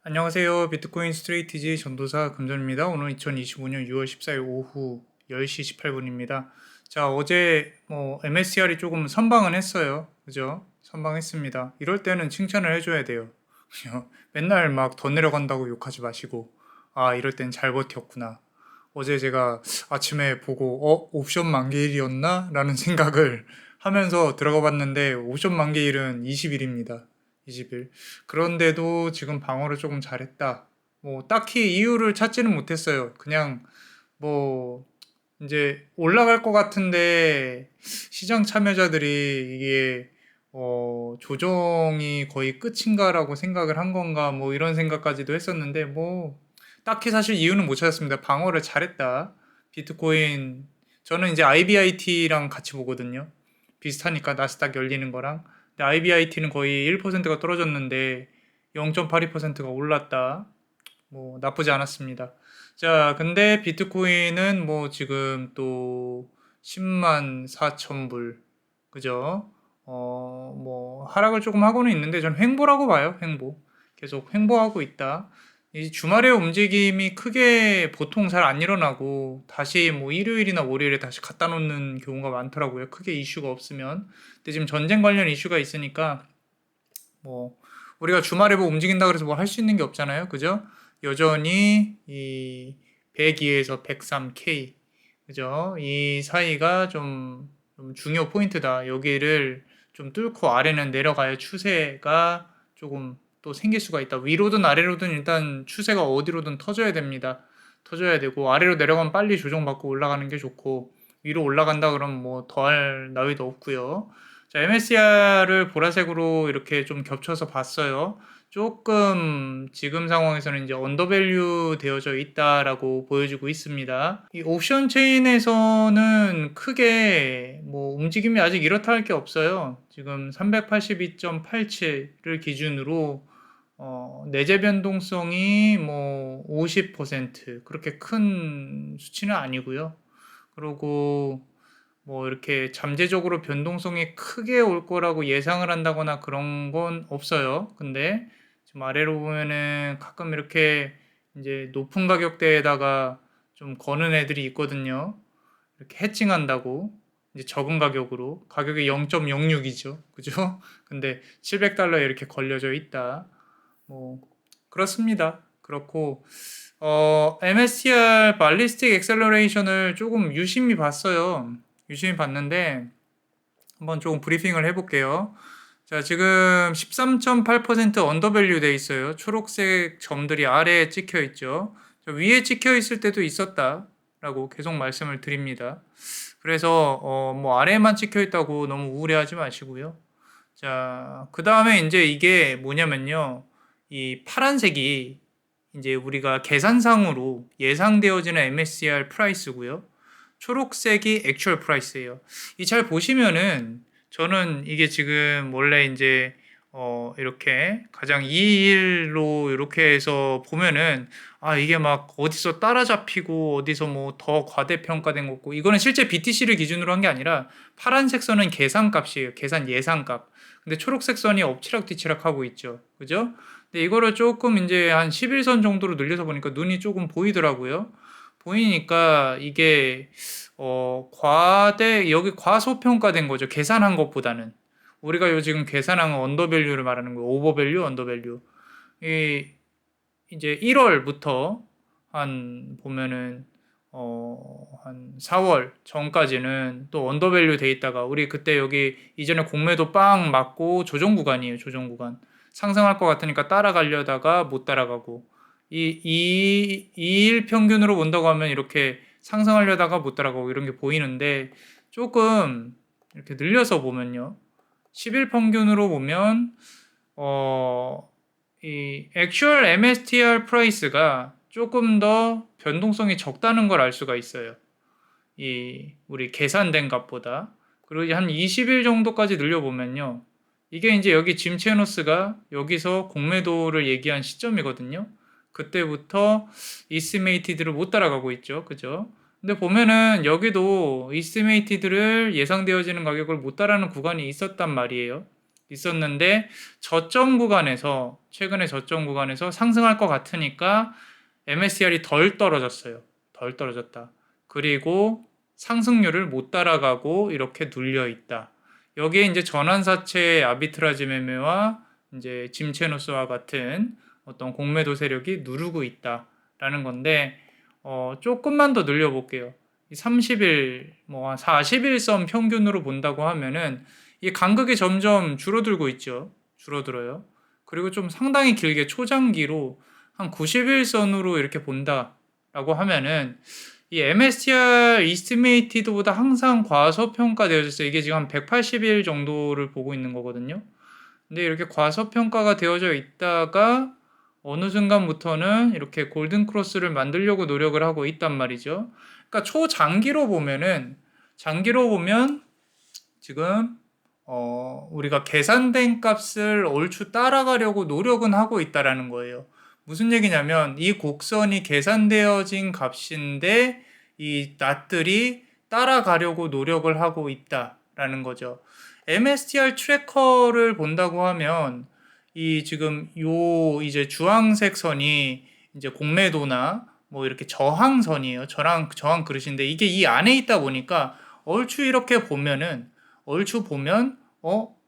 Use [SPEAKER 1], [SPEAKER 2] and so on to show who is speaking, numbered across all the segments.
[SPEAKER 1] 안녕하세요. 비트코인 스트레이티지 전도사 금전입니다. 오늘 2025년 6월 14일 오후 10시 18분입니다. 자, 어제 MSCR이 조금 선방은 했어요. 그죠? 선방했습니다. 이럴 때는 칭찬을 해줘야 돼요. 맨날 막 더 내려간다고 욕하지 마시고, 아, 이럴 땐 잘 버텼구나. 어제 제가 아침에 보고, 옵션 만기일이었나? 라는 생각을 하면서 들어가 봤는데, 옵션 만기일은 20일입니다. 20일. 그런데도 지금 방어를 조금 잘했다. 뭐, 딱히 이유를 찾지는 못했어요. 그냥, 뭐, 이제 올라갈 것 같은데, 시장 참여자들이 이게, 조정이 거의 끝인가라고 생각을 한 건가, 뭐, 이런 생각까지도 했었는데, 뭐, 딱히 사실 이유는 못 찾았습니다. 방어를 잘했다. 비트코인, 저는 이제 IBIT랑 같이 보거든요. 비슷하니까 나스닥 열리는 거랑. 근데 IBIT는 거의 1%가 떨어졌는데 0.82%가 올랐다. 뭐 나쁘지 않았습니다. 자, 근데 비트코인은 뭐 지금 또 10만 4천 불. 그죠? 뭐 하락을 조금 하고는 있는데 전 횡보라고 봐요. 횡보. 계속 횡보하고 있다. 이 주말의 움직임이 크게 보통 잘 안 일어나고 다시 뭐 일요일이나 월요일에 다시 갖다 놓는 경우가 많더라고요. 크게 이슈가 없으면. 근데 지금 전쟁 관련 이슈가 있으니까 뭐 우리가 주말에 뭐 움직인다 그래서 뭐 할 수 있는 게 없잖아요. 그죠? 여전히 이 102에서 103K 그죠? 이 사이가 좀 중요 포인트다. 여기를 좀 뚫고 아래는 내려가야 추세가 조금 또 생길 수가 있다. 위로든 아래로든 일단 추세가 어디로든 터져야 됩니다. 터져야 되고 아래로 내려가면 빨리 조정받고 올라가는 게 좋고 위로 올라간다 그러면 뭐 더할 나위도 없고요. 자, MSCR을 보라색으로 이렇게 좀 겹쳐서 봤어요. 조금 지금 상황에서는 이제 언더밸류 되어져 있다라고 보여지고 있습니다. 이 옵션 체인에서는 크게 뭐 움직임이 아직 이렇다 할 게 없어요. 지금 382.87을 기준으로 내재 변동성이 뭐 50% 그렇게 큰 수치는 아니고요. 그리고 뭐 이렇게 잠재적으로 변동성이 크게 올 거라고 예상을 한다거나 그런 건 없어요. 근데 지금 아래로 보면은 가끔 이렇게 이제 높은 가격대에다가 좀 거는 애들이 있거든요. 이렇게 해칭한다고 이제 적은 가격으로 가격이 0.06이죠. 그죠? 근데 700달러에 이렇게 걸려져 있다. 뭐 그렇습니다. 그렇고 MSCR 발리스틱 엑셀러레이션을 조금 유심히 봤어요. 유심히 봤는데 한번 조금 브리핑을 해볼게요. 자, 지금 13.8% 언더밸류 돼 있어요. 초록색 점들이 아래에 찍혀 있죠. 위에 찍혀 있을 때도 있었다라고 계속 말씀을 드립니다. 그래서 뭐 아래에만 찍혀 있다고 너무 우울해하지 마시고요. 자, 그 다음에 이제 이게 뭐냐면요. 이 파란색이 이제 우리가 계산상으로 예상되어지는 MSCR 프라이스고요. 초록색이 액츄얼 프라이스예요. 이 잘 보시면은 저는 이게 지금 원래 이제 이렇게 가장 2일로 이렇게 해서 보면은 이게 막 어디서 따라잡히고 어디서 뭐 더 과대평가된 거고 이거는 실제 BTC를 기준으로 한 게 아니라 파란색 선은 계산값이에요. 계산 예상값. 근데 초록색 선이 엎치락뒤치락 하고 있죠. 그죠? 근데 이거를 조금 이제 한 11선 정도로 늘려서 보니까 눈이 조금 보이더라고요. 보이니까 이게 여기 과소평가된 거죠. 계산한 것보다는. 우리가 요 지금 계산한 언더밸류를 말하는 거예요. 오버밸류, 언더밸류. 이 이제 1월부터 한 보면은 한 4월 전까지는 또 언더밸류 돼 있다가 우리 그때 여기 이전에 공매도 빵 맞고 조정 구간이에요. 조정 구간. 상승할 것 같으니까 따라가려다가 못 따라가고 이일 평균으로 본다고 하면 이렇게 상승하려다가 못 따라가고 이런 게 보이는데 조금 이렇게 늘려서 보면요. 10일 평균으로 보면 이 액츄얼 MSTR 프라이스가 조금 더 변동성이 적다는 걸 알 수가 있어요. 이 우리 계산된 값보다. 그리고 한 20일 정도까지 늘려보면요. 이게 이제 여기 짐 체노스가 여기서 공매도를 얘기한 시점이거든요. 그때부터 이스메이티드를 못 따라가고 있죠. 그죠? 근데 보면은 여기도 이스메이티드를 예상되어지는 가격을 못 따라가는 구간이 있었단 말이에요. 있었는데 저점 구간에서 최근에 저점 구간에서 상승할 것 같으니까 MSCR이 덜 떨어졌어요. 덜 떨어졌다. 그리고 상승률을 못 따라가고 이렇게 눌려 있다. 여기에 이제 전환사채 아비트라지 매매와 이제 짐체노스와 같은 어떤 공매도 세력이 누르고 있다라는 건데 조금만 더 늘려볼게요. 30일, 뭐 40일선 평균으로 본다고 하면은 이 간극이 점점 줄어들고 있죠. 줄어들어요. 그리고 좀 상당히 길게 초장기로 한 90일선으로 이렇게 본다라고 하면은 이 MSTR 이스티메이티드보다 항상 과소평가되어져 있어요. 이게 지금 한 180일 정도를 보고 있는 거거든요. 근데 이렇게 과소평가가 되어져 있다가 어느 순간부터는 이렇게 골든 크로스를 만들려고 노력을 하고 있단 말이죠. 그러니까 초장기로 보면은 장기로 보면 지금 우리가 계산된 값을 얼추 따라가려고 노력은 하고 있다라는 거예요. 무슨 얘기냐면 이 곡선이 계산되어진 값인데 이 낫들이 따라가려고 노력을 하고 있다라는 거죠. MSTR 트래커를 본다고 하면 이 지금 요 이제 주황색 선이 이제 공매도나 뭐 이렇게 저항선이에요. 저항 그릇인데 이게 이 안에 있다 보니까 얼추 이렇게 보면은 얼추 보면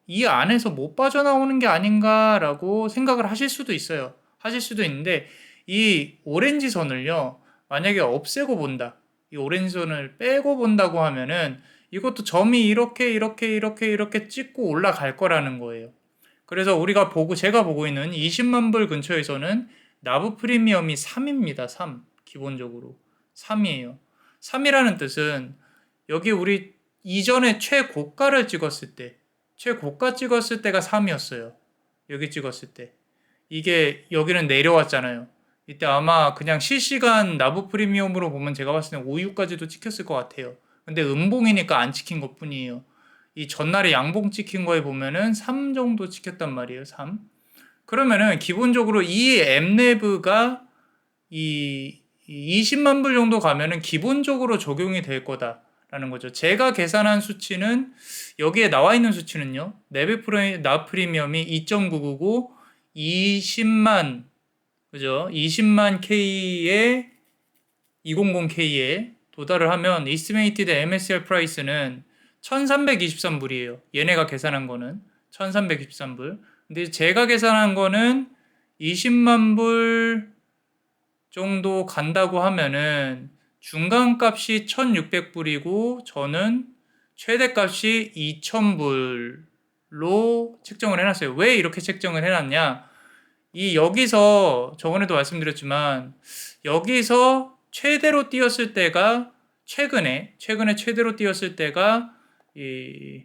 [SPEAKER 1] 이 안에서 못 빠져나오는 게 아닌가라고 생각을 하실 수도 있어요. 하실 수도 있는데 이 오렌지 선을요. 만약에 없애고 본다. 이 오렌지 선을 빼고 본다고 하면은 이것도 점이 이렇게 찍고 올라갈 거라는 거예요. 그래서 제가 보고 있는 20만 불 근처에서는 나부 프리미엄이 3입니다. 3. 기본적으로. 3이에요. 3이라는 뜻은 여기 우리 이전에 최고가를 찍었을 때, 최고가 찍었을 때가 3이었어요. 여기 찍었을 때. 이게 여기는 내려왔잖아요. 이때 아마 그냥 실시간 나부 프리미엄으로 보면 제가 봤을 때 5, 6까지도 찍혔을 것 같아요. 근데 음봉이니까 안 찍힌 것 뿐이에요. 이 전날에 양봉 찍힌 거에 보면은 3 정도 찍혔단 말이에요. 3. 그러면은 기본적으로 이 엠레브가 이 20만 불 정도 가면은 기본적으로 적용이 될 거다라는 거죠. 제가 계산한 수치는 여기에 나와 있는 수치는요. 나 프리미엄이 2.999 20만 그죠? 20만 K에 200K에 도달을 하면 이스티메이티드 MSCR 프라이스는 1323불이에요. 얘네가 계산한 거는 1323불. 근데 제가 계산한 거는 20만 불 정도 간다고 하면은 중간값이 1600불이고 저는 최대값이 2000불로 책정을 해놨어요. 왜 이렇게 책정을 해놨냐? 여기서 저번에도 말씀드렸지만 여기서 최대로 뛰었을 때가 최근에 최대로 뛰었을 때가 이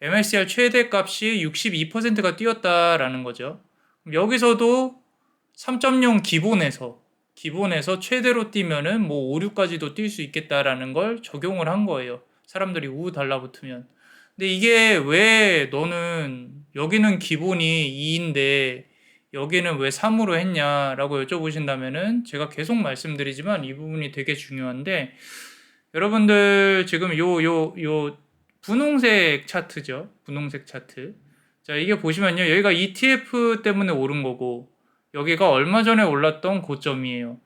[SPEAKER 1] MSCR 최대값이 62%가 뛰었다라는 거죠. 여기서도 3.0 기본에서 최대로 뛰면은 뭐 5, 6까지도 뛸 수 있겠다라는 걸 적용을 한 거예요. 사람들이 우 달라붙으면. 근데 이게 왜 너는 여기는 기본이 2인데 여기는 왜 3으로 했냐라고 여쭤보신다면은 제가 계속 말씀드리지만 이 부분이 되게 중요한데 여러분들 지금 요 분홍색 차트죠. 분홍색 차트. 자, 이게 보시면요. 여기가 ETF 때문에 오른 거고 여기가 얼마 전에 올랐던 고점이에요.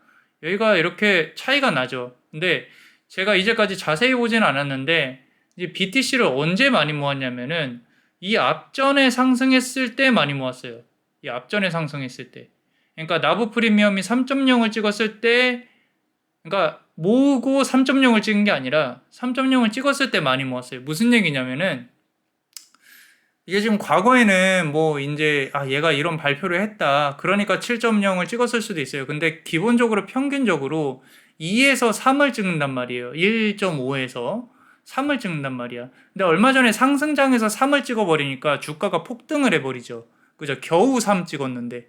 [SPEAKER 1] 여기가 이렇게 차이가 나죠. 근데 제가 이제까지 자세히 보진 않았는데 이제 BTC를 언제 많이 모았냐면은 이 앞전에 상승했을 때 많이 모았어요. 이 앞전에 상승했을 때. 그러니까 나부 프리미엄이 3.0을 찍었을 때 그러니까 모으고 3.0을 찍은 게 아니라 3.0을 찍었을 때 많이 모았어요. 무슨 얘기냐면은 이게 지금 과거에는 뭐 이제 얘가 이런 발표를 했다. 그러니까 7.0을 찍었을 수도 있어요. 근데 기본적으로 평균적으로 2에서 3을 찍는단 말이에요. 1.5에서 3을 찍는단 말이야. 근데 얼마 전에 상승장에서 3을 찍어버리니까 주가가 폭등을 해버리죠. 그죠? 겨우 3 찍었는데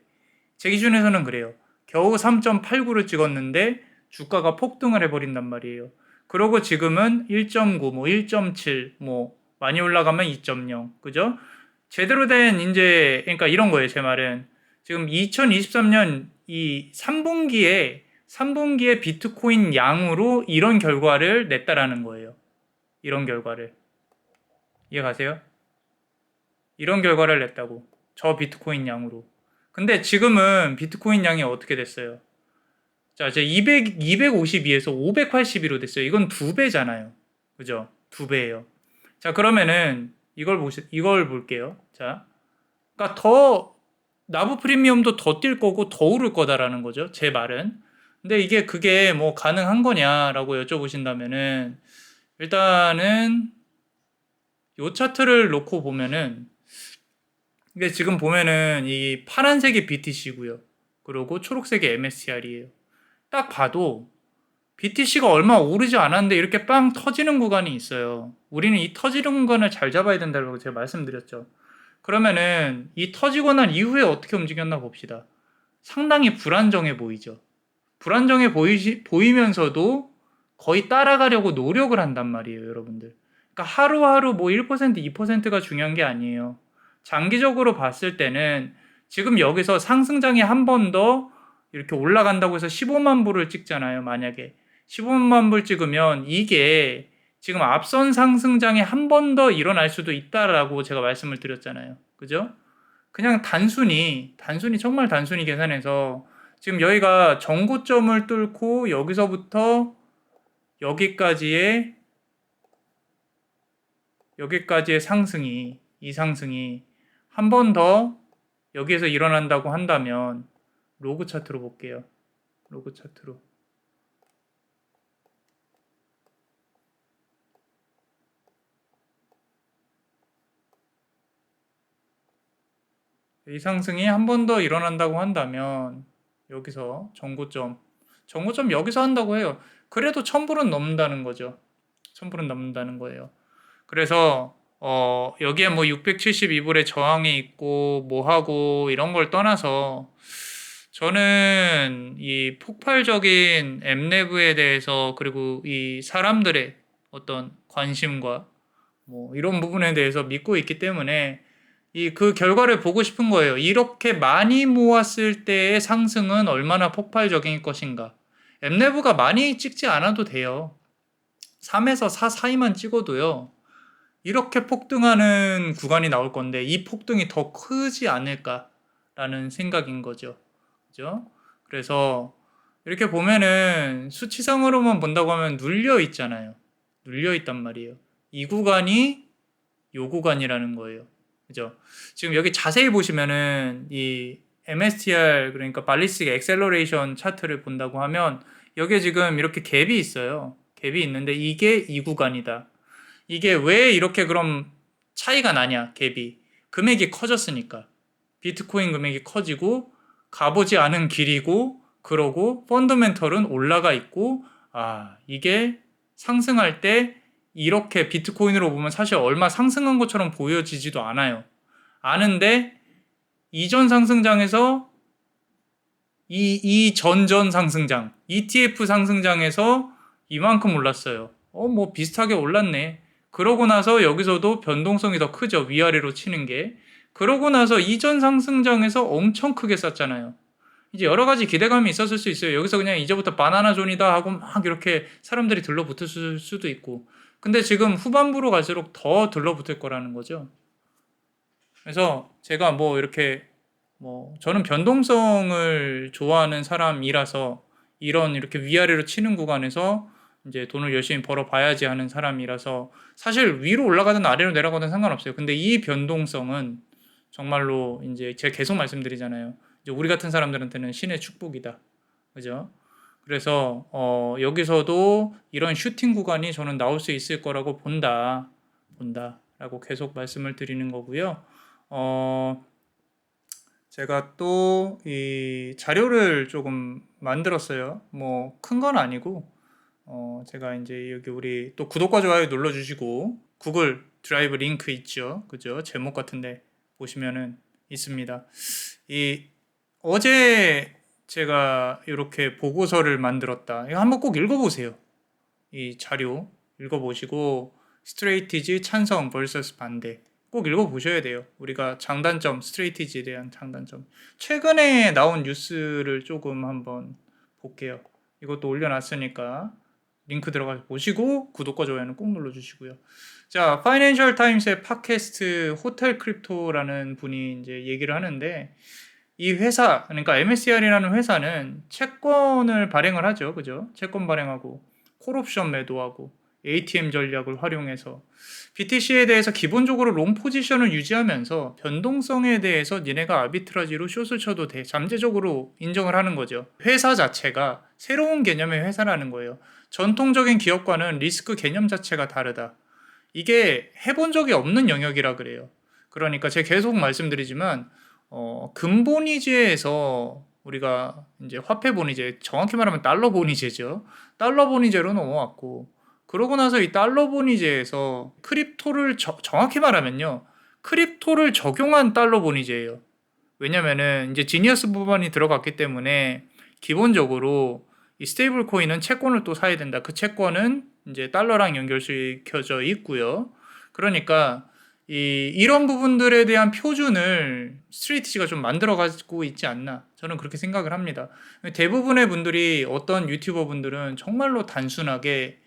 [SPEAKER 1] 제 기준에서는 그래요. 겨우 3.89를 찍었는데 주가가 폭등을 해버린단 말이에요. 그러고 지금은 1.9, 뭐 1.7, 뭐 많이 올라가면 2.0, 그죠? 제대로 된 이제 그러니까 이런 거예요. 제 말은 지금 2023년 이 3분기에 비트코인 양으로 이런 결과를 냈다라는 거예요. 이런 결과를 이해 가세요? 이런 결과를 냈다고. 저 비트코인 양으로. 근데 지금은 비트코인 양이 어떻게 됐어요? 자, 이제 252에서 582로 됐어요. 이건 두 배잖아요. 그죠? 두 배예요. 자, 그러면은 이걸 볼게요. 자, 그러니까 더 나부 프리미엄도 더 뛸 거고 더 오를 거다라는 거죠. 제 말은. 근데 그게 뭐 가능한 거냐라고 여쭤보신다면은 일단은 요 차트를 놓고 보면은 이게 지금 보면은 이 파란색이 BTC고요. 그리고 초록색이 MSCR이에요. 딱 봐도 BTC가 얼마 오르지 않았는데 이렇게 빵 터지는 구간이 있어요. 우리는 이 터지는 구간을 잘 잡아야 된다고 제가 말씀드렸죠. 그러면은 이 터지고 난 이후에 어떻게 움직였나 봅시다. 상당히 불안정해 보이죠. 불안정해 보이면서도 거의 따라가려고 노력을 한단 말이에요, 여러분들. 그러니까 하루하루 뭐 1%, 2%가 중요한 게 아니에요. 장기적으로 봤을 때는 지금 여기서 상승장이 한 번 더 이렇게 올라간다고 해서 15만 불을 찍잖아요, 만약에. 15만 불 찍으면 이게 지금 앞선 상승장이 한 번 더 일어날 수도 있다라고 제가 말씀을 드렸잖아요. 그죠? 그냥 정말 단순히 계산해서 지금 여기가 정고점을 뚫고 여기서부터 여기까지의 이 상승이 한 번 더 여기에서 일어난다고 한다면 로그 차트로 볼게요. 로그 차트로. 이 상승이 한 번 더 일어난다고 한다면 여기서 정고점 여기서 한다고 해요. 그래도 1000불은 넘는다는 거죠. 1000불은 넘는다는 거예요. 그래서 여기에 뭐 672불의 저항이 있고 뭐 하고 이런 걸 떠나서 저는 이 폭발적인 엠내부에 대해서 그리고 이 사람들의 어떤 관심과 뭐 이런 부분에 대해서 믿고 있기 때문에 그 결과를 보고 싶은 거예요. 이렇게 많이 모았을 때의 상승은 얼마나 폭발적인 것인가. 엠내부가 많이 찍지 않아도 돼요. 3에서 4 사이만 찍어도요. 이렇게 폭등하는 구간이 나올 건데 이 폭등이 더 크지 않을까라는 생각인 거죠. 그죠? 그래서 이렇게 보면은 수치상으로만 본다고 하면 눌려 있잖아요. 눌려 있단 말이에요. 이 구간이 요 구간이라는 거예요. 그죠? 지금 여기 자세히 보시면은 이 MSTR 그러니까 발리스틱 엑셀러레이션 차트를 본다고 하면 여기에 지금 이렇게 갭이 있어요. 갭이 있는데 이게 이 구간이다. 이게 왜 이렇게 그럼 차이가 나냐, 갭이. 금액이 커졌으니까. 비트코인 금액이 커지고 가보지 않은 길이고 그러고 펀더멘털은 올라가 있고 이게 상승할 때 이렇게 비트코인으로 보면 사실 얼마 상승한 것처럼 보여지지도 않아요. 아는데 이전 상승장에서 이 전전 상승장, ETF 상승장에서 이만큼 올랐어요. 뭐 비슷하게 올랐네. 그러고 나서 여기서도 변동성이 더 크죠. 위아래로 치는 게. 그러고 나서 이전 상승장에서 엄청 크게 쌌잖아요. 이제 여러 가지 기대감이 있었을 수 있어요. 여기서 그냥 이제부터 바나나 존이다 하고 막 이렇게 사람들이 들러붙을 수도 있고. 근데 지금 후반부로 갈수록 더 들러붙을 거라는 거죠. 그래서 제가 뭐 이렇게 저는 변동성을 좋아하는 사람이라서 이런 이렇게 위아래로 치는 구간에서 이제 돈을 열심히 벌어봐야지 하는 사람이라서 사실 위로 올라가든 아래로 내려가든 상관없어요. 근데 이 변동성은 정말로 이제 제가 계속 말씀드리잖아요. 이제 우리 같은 사람들한테는 신의 축복이다. 그죠? 그래서 여기서도 이런 슈팅 구간이 저는 나올 수 있을 거라고 본다라고 계속 말씀을 드리는 거고요. 제가 또 이 자료를 조금 만들었어요. 뭐 큰 건 아니고 제가 이제 여기 우리 또 구독과 좋아요 눌러주시고 구글 드라이브 링크 있죠, 그죠? 제목 같은데 보시면은 있습니다. 이 어제 제가 이렇게 보고서를 만들었다. 이거 한번 꼭 읽어보세요. 이 자료 읽어보시고 스트레이티지 찬성 vs 반대 꼭 읽어보셔야 돼요. 우리가 장단점, 스트레이티지에 대한 장단점. 최근에 나온 뉴스를 조금 한번 볼게요. 이것도 올려놨으니까 링크 들어가서 보시고 구독과 좋아요는 꼭 눌러주시고요. 자, 파이낸셜 타임스의 팟캐스트 호텔 크립토라는 분이 이제 얘기를 하는데, 이 회사, 그러니까 MSCR이라는 회사는 채권을 발행을 하죠. 그죠? 채권 발행하고, 콜옵션 매도하고, ATM 전략을 활용해서 BTC에 대해서 기본적으로 롱 포지션을 유지하면서 변동성에 대해서 니네가 아비트라지로 숏을 쳐도 돼. 잠재적으로 인정을 하는 거죠. 회사 자체가 새로운 개념의 회사라는 거예요. 전통적인 기업과는 리스크 개념 자체가 다르다. 이게 해본 적이 없는 영역이라 그래요. 그러니까 제가 계속 말씀드리지만 근본이제에서 우리가 이제 화폐 본위제, 정확히 말하면 달러 본위제죠. 달러 본위제로 넘어왔고, 그러고 나서 이 달러 본위제에서 크립토를 정확히 말하면요, 크립토를 적용한 달러 본위제예요. 왜냐면은 이제 지니어스 부분이 들어갔기 때문에 기본적으로 이 스테이블 코인은 채권을 또 사야 된다. 그 채권은 이제 달러랑 연결시켜져 있고요. 그러니까 이런 부분들에 대한 표준을 스트레이티지가 좀 만들어 가지고 있지 않나, 저는 그렇게 생각을 합니다. 대부분의 분들이, 어떤 유튜버 분들은 정말로 단순하게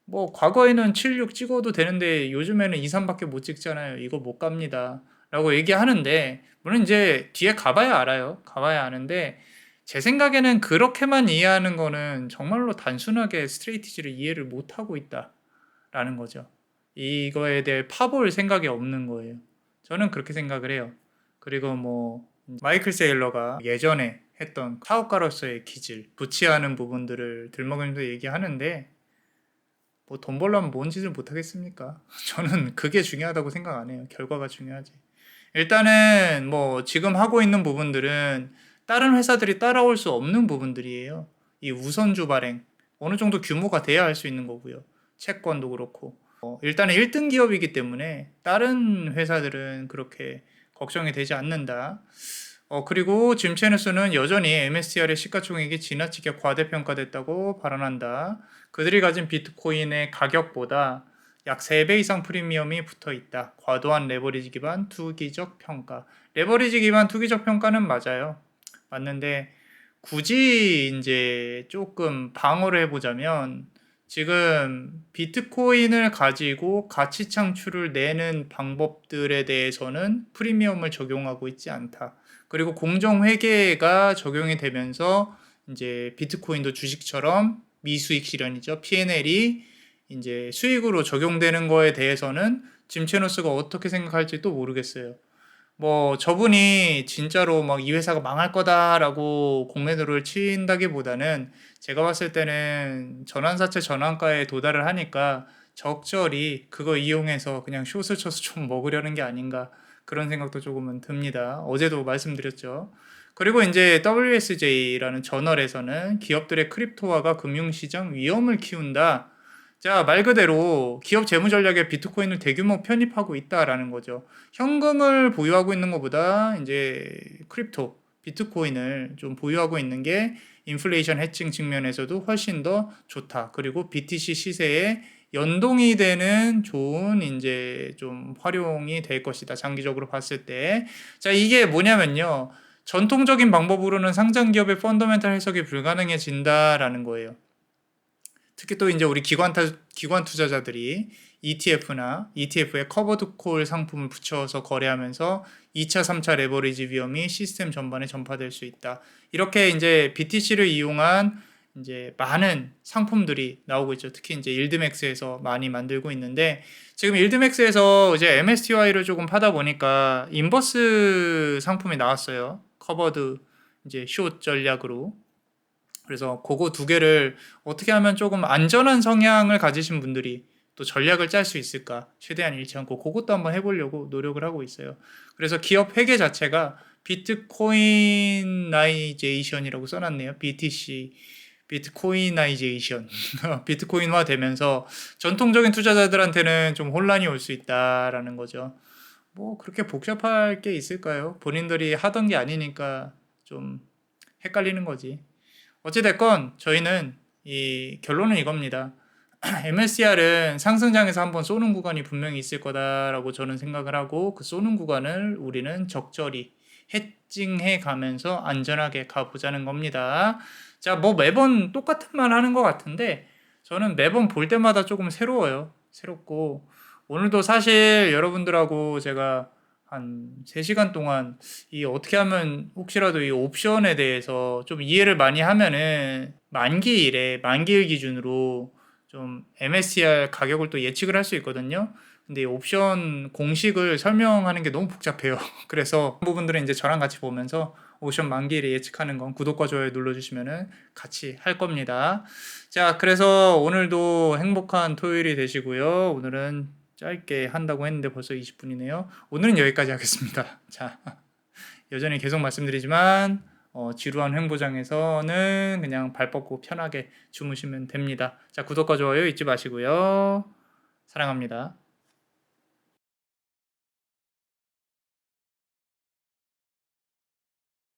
[SPEAKER 1] 뭐 과거에는 76 찍어도 되는데 요즘에는 2, 3밖에 못 찍잖아요. 이거 못 갑니다. 라고 얘기하는데, 물론 이제 뒤에 가봐야 알아요. 가봐야 아는데, 제 생각에는 그렇게만 이해하는 거는 정말로 단순하게 스트레이티지를 이해를 못하고 있다라는 거죠. 이거에 대해 파볼 생각이 없는 거예요. 저는 그렇게 생각을 해요. 그리고 뭐 마이클 세일러가 예전에 했던 사업가로서의 기질, 부치하는 부분들을 들먹이면서 얘기하는데, 뭐 돈 벌려면 뭔 짓을 못 하겠습니까? 저는 그게 중요하다고 생각 안 해요. 결과가 중요하지. 일단은 뭐 지금 하고 있는 부분들은 다른 회사들이 따라올 수 없는 부분들이에요. 이 우선주 발행 어느 정도 규모가 돼야 할 수 있는 거고요. 채권도 그렇고 일단은 1등 기업이기 때문에 다른 회사들은 그렇게 걱정이 되지 않는다. 그리고 짐 체누스는 여전히 MSCR의 시가총액이 지나치게 과대평가됐다고 발언한다. 그들이 가진 비트코인의 가격보다 약 3배 이상 프리미엄이 붙어 있다. 과도한 레버리지 기반 투기적 평가. 레버리지 기반 투기적 평가는 맞아요. 맞는데 굳이 이제 조금 방어를 해보자면, 지금 비트코인을 가지고 가치 창출을 내는 방법들에 대해서는 프리미엄을 적용하고 있지 않다. 그리고 공정회계가 적용이 되면서 이제 비트코인도 주식처럼 미수익 실현이죠. P&L이 이제 수익으로 적용되는 거에 대해서는 짐 체노스가 어떻게 생각할지 또 모르겠어요. 뭐 저분이 진짜로 막 이 회사가 망할 거다라고 공매도를 친다기보다는, 제가 봤을 때는 전환사채 전환가에 도달을 하니까 적절히 그거 이용해서 그냥 숏을 쳐서 좀 먹으려는 게 아닌가, 그런 생각도 조금은 듭니다. 어제도 말씀드렸죠. 그리고 이제 WSJ라는 저널에서는 기업들의 크립토화가 금융시장 위험을 키운다. 자, 말 그대로 기업 재무 전략에 비트코인을 대규모 편입하고 있다라는 거죠. 현금을 보유하고 있는 것보다 이제 크립토, 비트코인을 좀 보유하고 있는 게 인플레이션 해칭 측면에서도 훨씬 더 좋다. 그리고 BTC 시세에 연동이 되는 좋은 이제 좀 활용이 될 것이다. 장기적으로 봤을 때. 자, 이게 뭐냐면요, 전통적인 방법으로는 상장 기업의 펀더멘탈 해석이 불가능해진다라는 거예요. 특히 또 이제 우리 기관 투자자들이 ETF나 ETF에 커버드 콜 상품을 붙여서 거래하면서 2차, 3차 레버리지 위험이 시스템 전반에 전파될 수 있다. 이렇게 이제 BTC를 이용한 이제 많은 상품들이 나오고 있죠. 특히 이제 일드맥스에서 많이 만들고 있는데, 지금 일드맥스에서 이제 MSTY를 조금 파다 보니까 인버스 상품이 나왔어요. 커버드 이제 숏 전략으로. 그래서 그거 두 개를 어떻게 하면 조금 안전한 성향을 가지신 분들이 또 전략을 짤 수 있을까, 최대한 잃지 않고 그것도 한번 해보려고 노력을 하고 있어요. 그래서 기업 회계 자체가 비트코인나이제이션이라고 써놨네요. BTC, 비트코인나이제이션. 비트코인화 되면서 전통적인 투자자들한테는 좀 혼란이 올 수 있다라는 거죠. 뭐 그렇게 복잡할 게 있을까요? 본인들이 하던 게 아니니까 좀 헷갈리는 거지. 어찌됐건 저희는 이 결론은 이겁니다. MSCR은 상승장에서 한번 쏘는 구간이 분명히 있을 거다라고 저는 생각을 하고, 그 쏘는 구간을 우리는 적절히 해칭해 가면서 안전하게 가보자는 겁니다. 자, 뭐 매번 똑같은 말 하는 것 같은데, 저는 매번 볼 때마다 조금 새로워요. 새롭고 오늘도 사실 여러분들하고 제가 한 3시간 동안 이 어떻게 하면 혹시라도 이 옵션에 대해서 좀 이해를 많이 하면은 만기일 기준으로 좀 MSCR 가격을 또 예측을 할 수 있거든요. 근데 이 옵션 공식을 설명하는 게 너무 복잡해요. 그래서 그 부분들은 이제 저랑 같이 보면서 옵션 만기일에 예측하는 건 구독과 좋아요 눌러주시면은 같이 할 겁니다. 자, 그래서 오늘도 행복한 토요일이 되시고요. 오늘은 짧게 한다고 했는데 벌써 20분이네요. 오늘은 여기까지 하겠습니다. 자, 여전히 계속 말씀드리지만 지루한 횡보장에서는 그냥 발 뻗고 편하게 주무시면 됩니다. 자, 구독과 좋아요 잊지 마시고요. 사랑합니다.